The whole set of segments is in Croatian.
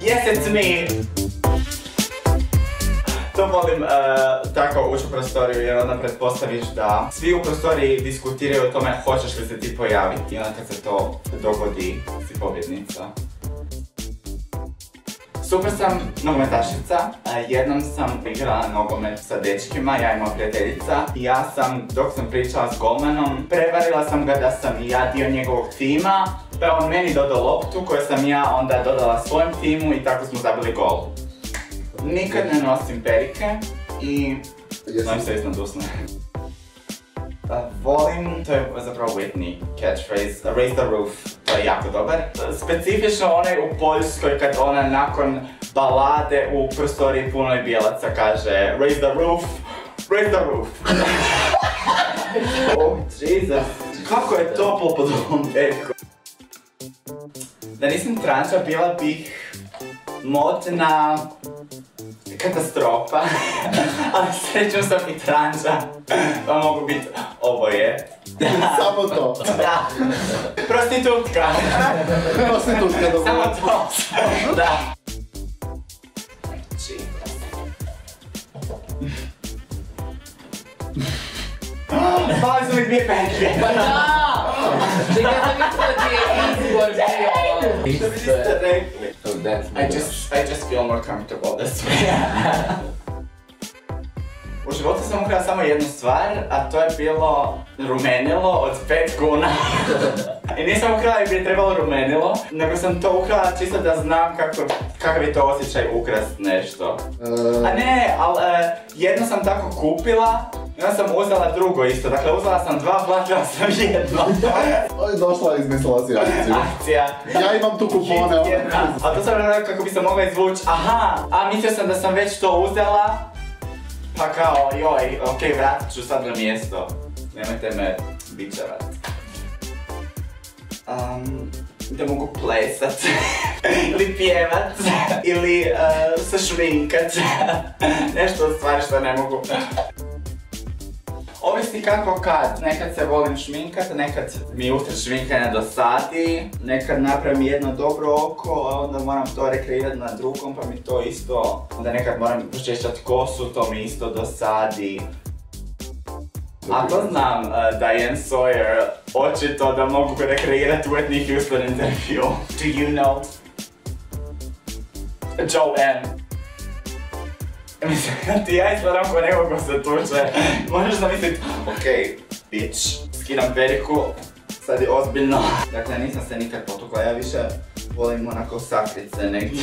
Yes, it's me! To volim tako ući u prostoriju jer onda pretpostaviš da svi u prostoriji diskutiraju o tome hoćeš li se ti pojaviti i onda kad se to dogodi si pobjednica. Super sam nogometašica, jednom sam igrala nogomet sa dečkima, ja i moja prijateljica. Ja sam, dok sam pričala s golmanom, prevarila sam ga da sam i ja dio njegovog tima, pa on meni dodao loptu koju sam ja onda dodala svojem timu i tako smo zabili gol. Nikad ne nosim perike i znam se iznad usne. Volim, to je zapravo Whitney catchphrase, raise the roof, to je jako dobar. Specifično onaj u Poljskoj kad ona nakon balade u prostoriji punoj bijelaca kaže raise the roof, raise the roof. Oh Jesus, kako je toplo pod ovom perkom. Da nisam tranča bila bih modna katastrofa, ali srećno sam i tranča, pa mogu biti oboje. Samo to. Da. Prostitutka. Prostitutka, dobro. Samo to. Da. Pali su mi dvije perke. Pa da! Čekaj, ja sam mislila da ti je izbor bio. Što bi ste rekli? So that's I just feel more comfortable this way. U životu sam ukrala samo jednu stvar, a to je bilo rumenilo od 5 kuna. I nisam ukrala jer bi je trebalo rumenilo, nego sam to ukrala čisto da znam kakav je to osjećaj ukrast nešto. A ne, ali jedno sam tako kupila, i onda sam uzela drugo isto, dakle uzela sam dva, platila sam jedno. Došla i izmislila si akciju. Akcija. Ja imam tu kupone. A to sam rekao kako bi se mogla izvući, aha, a mislio sam da sam već to uzela. Pa kao, joj, okej, vratit ću sad na mjesto. Nemojte me bičevat. Da mogu plesat, ili pjevat, ili se šminkat. Nešto od stvari što ne mogu. Ovisi kako kad. Nekad se volim šminkat, nekad mi usred šminkanja dosadi, nekad napravim jedno dobro oko, a onda moram to rekreirati na drugom, pa mi to isto. Onda nekad moram počešćat kosu, to mi isto dosadi. Ako znam Diane Sawyer, očito da mogu rekreirati Whitney Houston intervju. Do you know Joanne? Mislim, ti ja izgledam ko nekog ko se tuče. Možeš zamislit, okej, bitch, skidam periku, sad je ozbiljno. Dakle, nisam se nikad potukla, ja više volim onako sakrice negdje.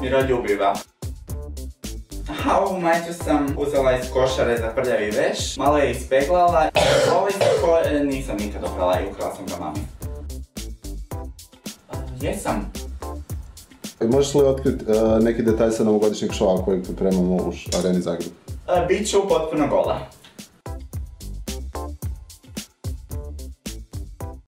Miroljubiva. Aha, ovu majicu sam uzela iz košare za prljavi veš, malo je ispeglala. Ovo isto nisam nikad oprala i ukrala sam ga mami. Jesam. Možeš li otkriti neki detalj sa novogodišnjeg šova kojeg pripremamo u Areni Zagreb? Bit ću potpuno gola.